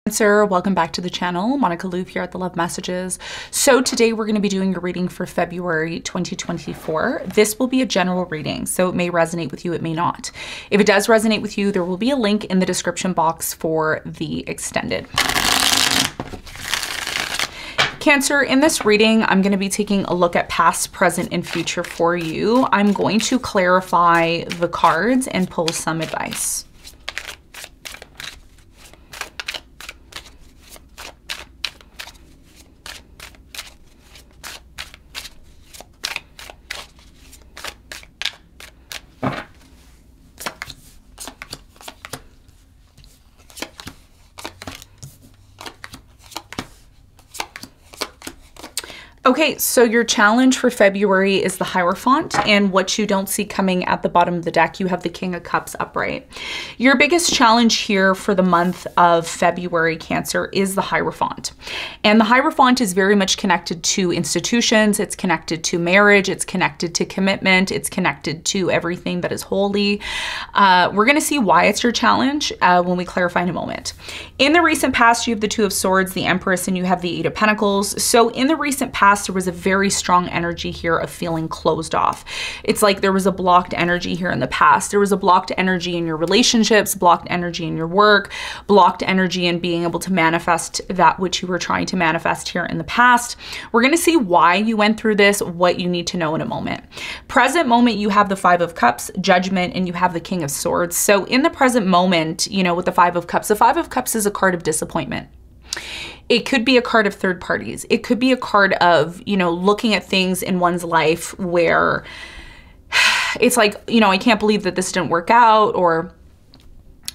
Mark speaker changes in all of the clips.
Speaker 1: Cancer, welcome back to the channel. Monica Louv here at the Love Messages. So today we're going to be doing a reading for February 2024. This will be a general reading, so it may resonate with you, it may not. If it does resonate with you, there will be a link in the description box for the extended. Cancer, in this reading, I'm going to be taking a look at past, present, and future for you. I'm going to clarify the cards and pull some advice. Okay, so your challenge for February is the Hierophant, and what you don't see coming at the bottom of the deck, you have the King of Cups upright. Your biggest challenge here for the month of February, Cancer, is the Hierophant. And the Hierophant is very much connected to institutions, it's connected to marriage, it's connected to commitment, it's connected to everything that is holy. We're gonna see why it's your challenge when we clarify in a moment. In the recent past, you have the Two of Swords, the Empress, and you have the Eight of Pentacles. So in the recent past, there was a very strong energy here of feeling closed off. It's like there was a blocked energy here in the past. There was a blocked energy in your relationships, blocked energy in your work, blocked energy in being able to manifest that which you were trying to manifest here in the past. We're going to see why you went through this, what you need to know in a moment. Present moment, you have the Five of Cups, Judgment, and you have the King of Swords. So in the present moment, you know, with the Five of Cups is a card of disappointment. It could be a card of third parties. It could be a card of, you know, looking at things in one's life where it's like, you know, I can't believe that this didn't work out, or,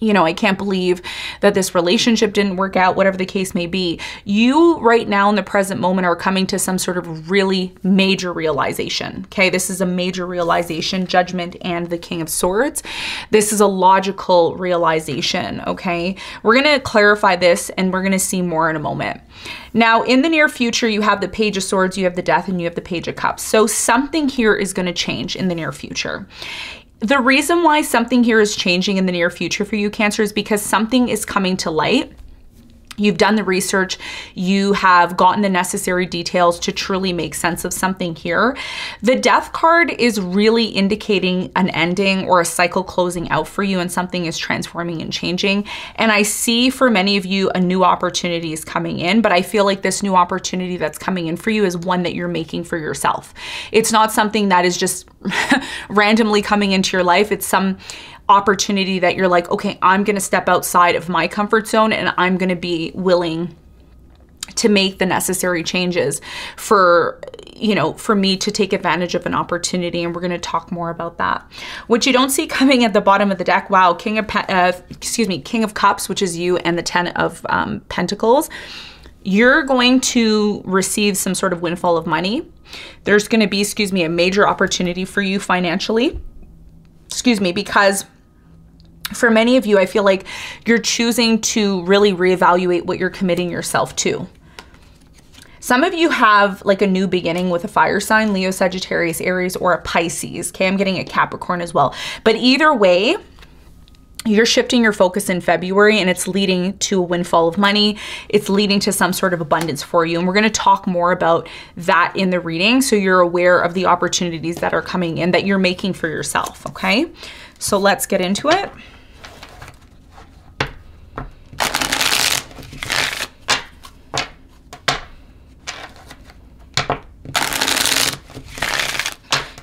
Speaker 1: you know, I can't believe that this relationship didn't work out, whatever the case may be. You right now in the present moment are coming to some sort of really major realization, okay? This is a major realization, Judgment and the King of Swords. This is a logical realization, okay? We're gonna clarify this and we're gonna see more in a moment. Now, in the near future, you have the Page of Swords, you have the Death, and you have the Page of Cups. So something here is gonna change in the near future. The reason why something here is changing in the near future for you, Cancer, is because something is coming to light. You've done the research, you have gotten the necessary details to truly make sense of something here. The Death card is really indicating an ending or a cycle closing out for you, and something is transforming and changing. And I see for many of you a new opportunity is coming in, but I feel like this new opportunity that's coming in for you is one that you're making for yourself. It's not something that is just randomly coming into your life. It's some opportunity that you're like, okay, I'm going to step outside of my comfort zone and I'm going to be willing to make the necessary changes for, you know, for me to take advantage of an opportunity. And we're going to talk more about that. What you don't see coming at the bottom of the deck, wow, King of Cups, which is you, and the Ten of Pentacles. You're going to receive some sort of windfall of money. There's going to be, a major opportunity for you financially. Because for many of you, I feel like you're choosing to really reevaluate what you're committing yourself to. Some of you have like a new beginning with a fire sign, Leo, Sagittarius, Aries, or a Pisces. Okay, I'm getting a Capricorn as well. But either way, you're shifting your focus in February and it's leading to a windfall of money. It's leading to some sort of abundance for you. And we're going to talk more about that in the reading, so you're aware of the opportunities that are coming in that you're making for yourself, okay? So let's get into it.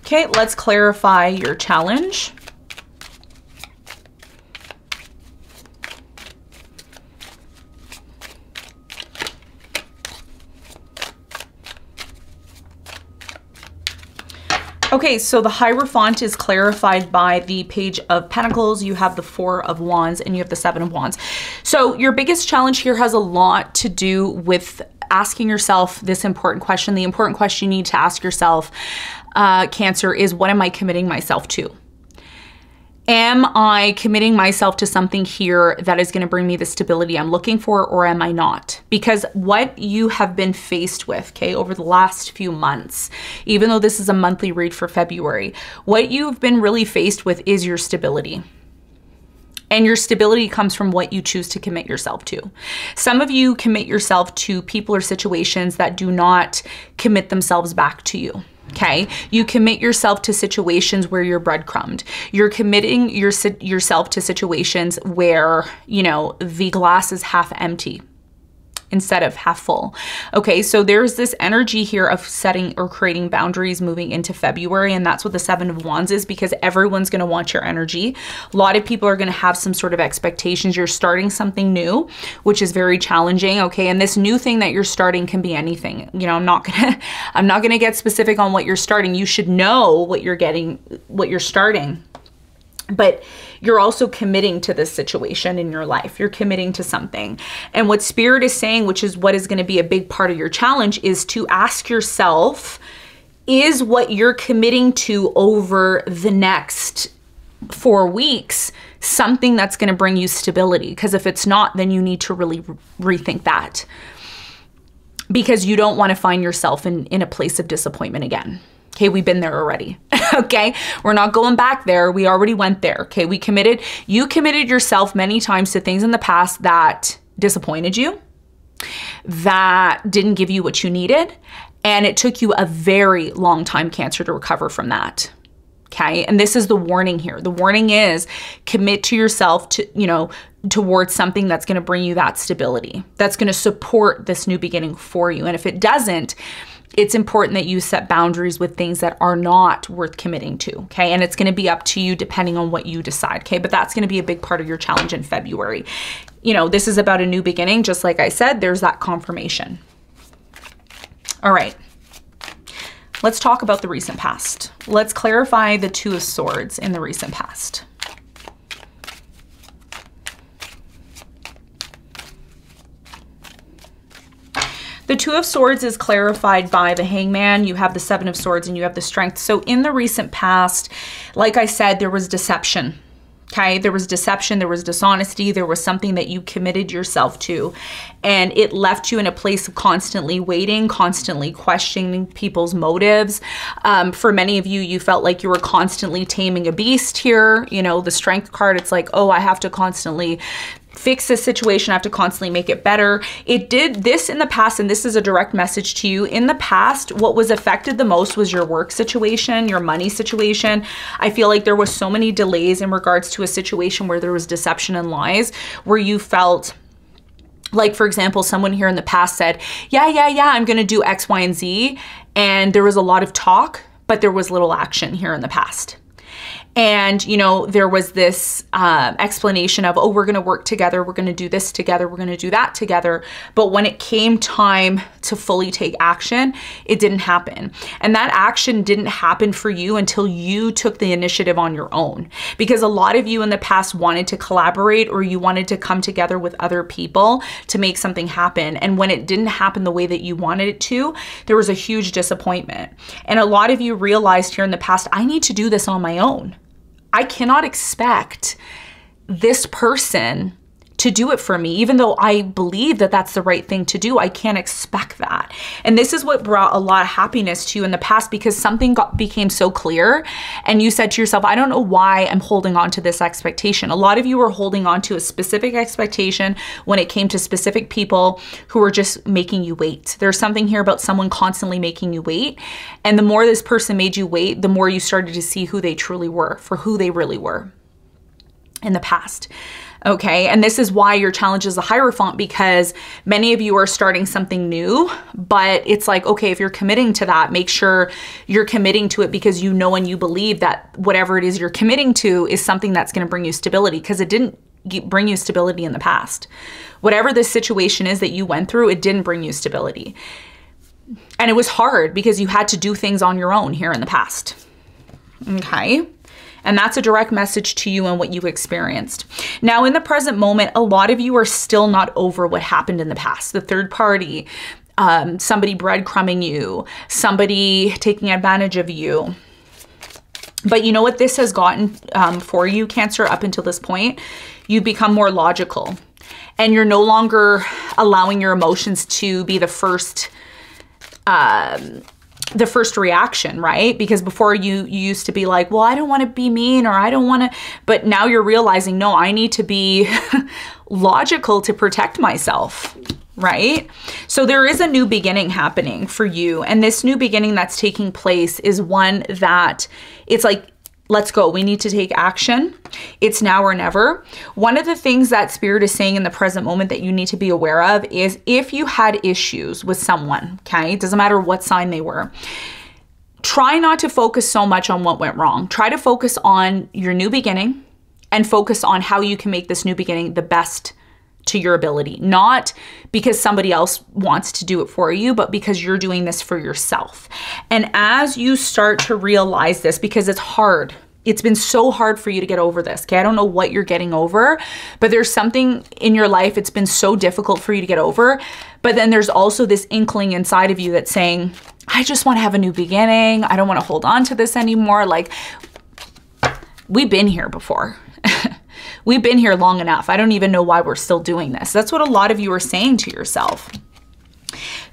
Speaker 1: Okay, let's clarify your challenge. Okay, so the Hierophant is clarified by the Page of Pentacles. You have the Four of Wands and you have the Seven of Wands. So your biggest challenge here has a lot to do with asking yourself this important question. The important question you need to ask yourself, Cancer, is what am I committing myself to? Am I committing myself to something here that is going to bring me the stability I'm looking for, or am I not? Because what you have been faced with, okay, over the last few months, even though this is a monthly read for February, what you've been really faced with is your stability. And your stability comes from what you choose to commit yourself to. Some of you commit yourself to people or situations that do not commit themselves back to you. Okay, you commit yourself to situations where you're breadcrumbed. You're committing yourself to situations where, you know, the glass is half empty instead of half full. Okay, so there's this energy here of setting or creating boundaries moving into February, and that's what the Seven of Wands is, because everyone's going to want your energy. A lot of people are going to have some sort of expectations. You're starting something new, which is very challenging. Okay, and this new thing that you're starting can be anything. You know, I'm not gonna get specific on what you're starting. You should know what you're starting. But you're also committing to this situation in your life. You're committing to something. And what Spirit is saying, which is what is going to be a big part of your challenge, is to ask yourself, is what you're committing to over the next 4 weeks something that's going to bring you stability? Because if it's not, then you need to really rethink that, because you don't want to find yourself in a place of disappointment again. Okay, we've been there already. Okay, we're not going back there. We already went there. Okay, you committed yourself many times to things in the past that disappointed you, that didn't give you what you needed, and it took you a very long time, Cancer, to recover from that. Okay, and this is the warning here. The warning is commit to yourself to, you know, towards something that's going to bring you that stability, that's going to support this new beginning for you. And if it doesn't, it's important that you set boundaries with things that are not worth committing to, okay? And it's going to be up to you depending on what you decide, okay? But that's going to be a big part of your challenge in February. You know, this is about a new beginning. Just like I said, there's that confirmation. All right. Let's talk about the recent past. Let's clarify the Two of Swords in the recent past. The Two of Swords is clarified by the Hangman. You have the Seven of Swords and you have the Strength. So in the recent past, like I said, there was deception. Okay, there was deception, there was dishonesty, there was something that you committed yourself to, and it left you in a place of constantly waiting, constantly questioning people's motives. For many of you, you felt like you were constantly taming a beast here. You know, the Strength card, it's like, oh, I have to constantly fix this situation, I have to constantly make it better. It did this in the past, and this is a direct message to you. In the past, what was affected the most was your work situation, your money situation. I feel like there was so many delays in regards to a situation where there was deception and lies, where you felt like, for example, someone here in the past said, yeah, I'm gonna do X, Y, and Z. And there was a lot of talk, but there was little action here in the past. And, you know, there was this explanation of, oh, we're going to work together. We're going to do this together. We're going to do that together. But when it came time to fully take action, it didn't happen. And that action didn't happen for you until you took the initiative on your own. Because a lot of you in the past wanted to collaborate, or you wanted to come together with other people to make something happen. And when it didn't happen the way that you wanted it to, there was a huge disappointment. And a lot of you realized here in the past, I need to do this on my own. I cannot expect this person to do it for me. Even though I believe that that's the right thing to do, I can't expect that. And this is what brought a lot of happiness to you in the past, because something became so clear and you said to yourself, I don't know why I'm holding on to this expectation. A lot of you were holding on to a specific expectation when it came to specific people who were just making you wait. There's something here about someone constantly making you wait. And the more this person made you wait, the more you started to see who they truly were, for who they really were in the past. Okay, and this is why your challenge is a Hierophant, because many of you are starting something new, but it's like, okay, if you're committing to that, make sure you're committing to it because you know and you believe that whatever it is you're committing to is something that's going to bring you stability, because it didn't bring you stability in the past. Whatever this situation is that you went through, it didn't bring you stability. And it was hard because you had to do things on your own here in the past. Okay. And that's a direct message to you and what you experienced. Now, in the present moment, a lot of you are still not over what happened in the past. The third party, somebody breadcrumbing you, somebody taking advantage of you. But you know what this has gotten for you, Cancer, up until this point? You've become more logical. And you're no longer allowing your emotions to be the first the first reaction, right? Because before you used to be like, well, I don't want to be mean, or I don't want to, but now you're realizing, no, I need to be logical to protect myself, right? So there is a new beginning happening for you. And this new beginning that's taking place is one that it's like, let's go. We need to take action. It's now or never. One of the things that Spirit is saying in the present moment that you need to be aware of is if you had issues with someone, okay, it doesn't matter what sign they were, try not to focus so much on what went wrong. Try to focus on your new beginning and focus on how you can make this new beginning the best to your ability, not because somebody else wants to do it for you, but because you're doing this for yourself. And as you start to realize this, because it's hard, it's been so hard for you to get over this. Okay. I don't know what you're getting over, but there's something in your life. It's been so difficult for you to get over. But then there's also this inkling inside of you that's saying, I just want to have a new beginning. I don't want to hold on to this anymore. Like, we've been here before. We've been here long enough. I don't even know why we're still doing this. That's what a lot of you are saying to yourself.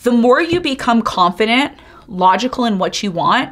Speaker 1: The more you become confident, logical in what you want,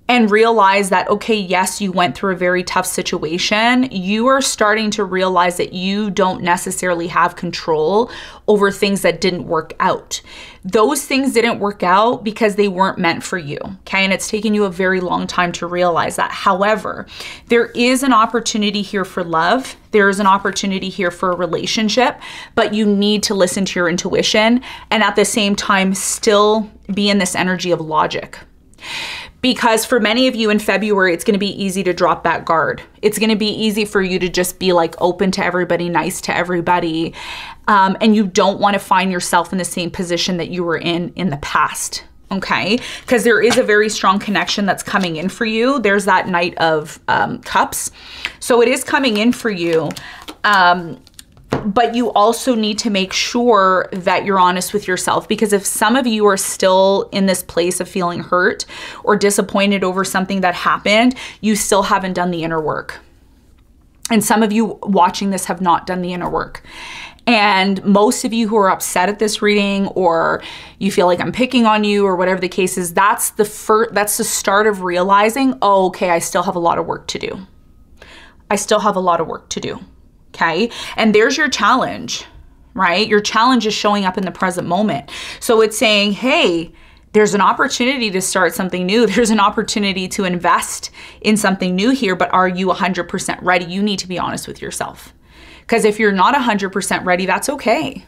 Speaker 1: and realize that, okay, yes, you went through a very tough situation, you are starting to realize that you don't necessarily have control over things that didn't work out. Those things didn't work out because they weren't meant for you, okay? And it's taken you a very long time to realize that. However, there is an opportunity here for love. There is an opportunity here for a relationship, but you need to listen to your intuition and at the same time still be in this energy of logic. Because for many of you in February, it's going to be easy to drop that guard. It's going to be easy for you to just be like open to everybody, nice to everybody. And you don't want to find yourself in the same position that you were in the past. Okay. Because there is a very strong connection that's coming in for you. There's that Knight of Cups. So it is coming in for you. But you also need to make sure that you're honest with yourself, because if some of you are still in this place of feeling hurt or disappointed over something that happened, you still haven't done the inner work. And some of you watching this have not done the inner work. And most of you who are upset at this reading, or you feel like I'm picking on you, or whatever the case is, that's the start of realizing, oh, okay, I still have a lot of work to do. I still have a lot of work to do. Okay. And there's your challenge, right? Your challenge is showing up in the present moment. So it's saying, hey, there's an opportunity to start something new. There's an opportunity to invest in something new here, but are you 100% ready? You need to be honest with yourself. Because if you're not 100% ready, that's okay.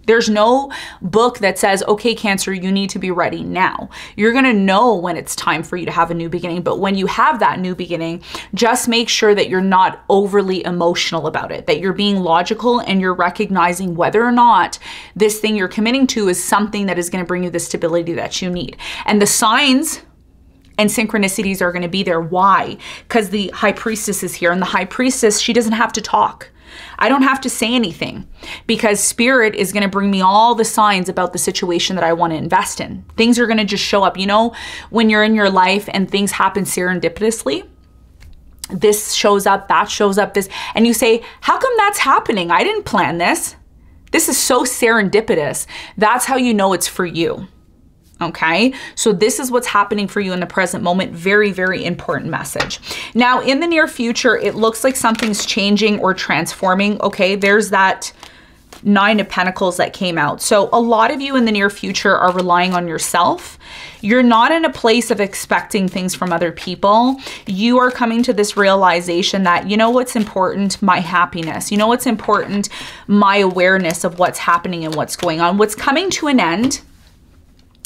Speaker 1: There's no book that says, okay, Cancer, you need to be ready now. You're going to know when it's time for you to have a new beginning. But when you have that new beginning, just make sure that you're not overly emotional about it, that you're being logical and you're recognizing whether or not this thing you're committing to is something that is going to bring you the stability that you need. And the signs and synchronicities are going to be there. Why? Because the High Priestess is here, and the High Priestess, she doesn't have to talk. I don't have to say anything, because Spirit is going to bring me all the signs about the situation that I want to invest in. Things are going to just show up. You know, when you're in your life and things happen serendipitously, this shows up, that shows up, this, and you say, how come that's happening? I didn't plan this. This is so serendipitous. That's how you know it's for you. Okay, so this is what's happening for you in the present moment. Very, very important message. Now, in the near future, it looks like something's changing or transforming. Okay, there's that Nine of Pentacles that came out. So a lot of you in the near future are relying on yourself. You're not in a place of expecting things from other people. You are coming to this realization that, you know what's important? My happiness. You know what's important? My awareness of what's happening and what's going on. What's coming to an end,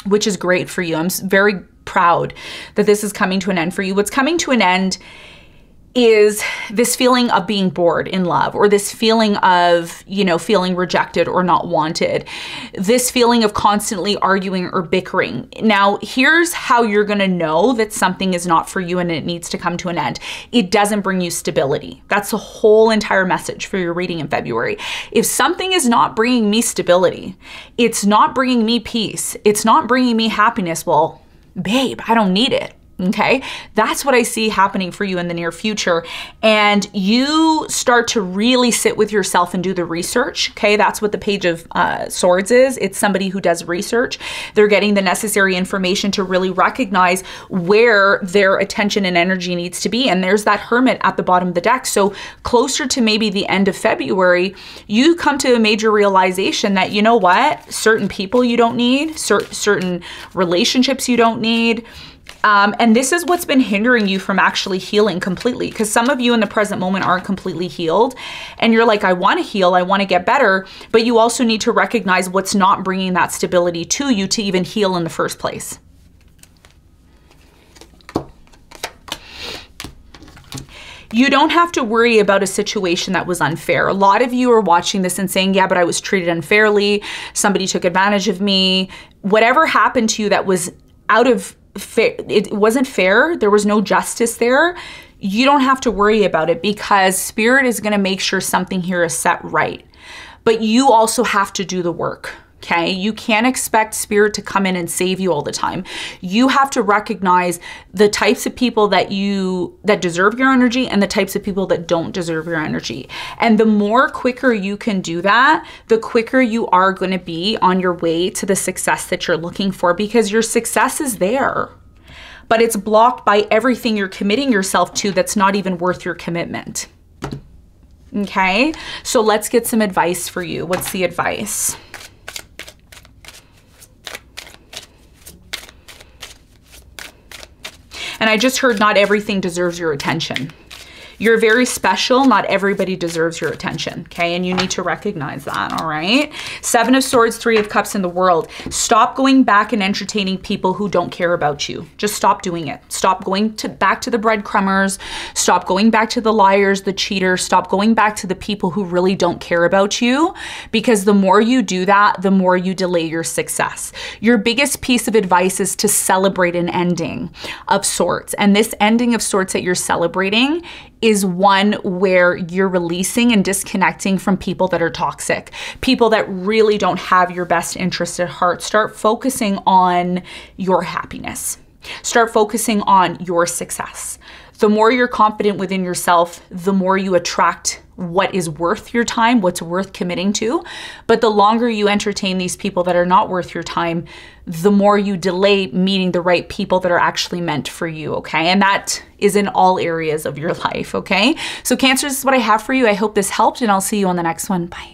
Speaker 1: which is great for you. I'm very proud that this is coming to an end for you. What's coming to an end is this feeling of being bored in love, or this feeling of, you know, feeling rejected or not wanted, this feeling of constantly arguing or bickering. Now, here's how you're going to know that something is not for you and it needs to come to an end. It doesn't bring you stability. That's the whole entire message for your reading in February. If something is not bringing me stability, it's not bringing me peace, it's not bringing me happiness, well, babe, I don't need it. Okay, that's what I see happening for you in the near future. And you start to really sit with yourself and do the research. Okay, that's what the Page of Swords is. It's somebody who does research. They're getting the necessary information to really recognize where their attention and energy needs to be. And there's that Hermit at the bottom of the deck. So closer to maybe the end of February, you come to a major realization that, you know what, certain people you don't need, certain relationships you don't need. And this is what's been hindering you from actually healing completely, because some of you in the present moment aren't completely healed and you're like, I want to heal, I want to get better, but you also need to recognize what's not bringing that stability to you to even heal in the first place. You don't have to worry about a situation that was unfair. A lot of you are watching this and saying, yeah, but I was treated unfairly. Somebody took advantage of me. Whatever happened to you that was out of fair, it wasn't fair. There was no justice there. You don't have to worry about it, because Spirit is going to make sure something here is set right. But you also have to do the work. Okay, you can't expect Spirit to come in and save you all the time. You have to recognize the types of people that deserve your energy and the types of people that don't deserve your energy. And the more quicker you can do that, the quicker you are going to be on your way to the success that you're looking for, because your success is there, but it's blocked by everything you're committing yourself to that's not even worth your commitment. Okay, so let's get some advice for you. What's the advice? And I just heard not everything deserves your attention. You're very special. Not everybody deserves your attention, okay? And you need to recognize that, all right? 7 of Swords, 3 of Cups in the world. Stop going back and entertaining people who don't care about you. Just stop doing it. Stop going back to the breadcrumbers. Stop going back to the liars, the cheaters. Stop going back to the people who really don't care about you, because the more you do that, the more you delay your success. Your biggest piece of advice is to celebrate an ending of sorts. And this ending of sorts that you're celebrating is one where you're releasing and disconnecting from people that are toxic, people that really don't have your best interest at heart. Start focusing on your happiness. Start focusing on your success. The more you're confident within yourself, the more you attract what is worth your time, what's worth committing to. But the longer you entertain these people that are not worth your time, the more you delay meeting the right people that are actually meant for you, okay? And that is in all areas of your life, okay? So Cancer, this is what I have for you. I hope this helped, and I'll see you on the next one. Bye.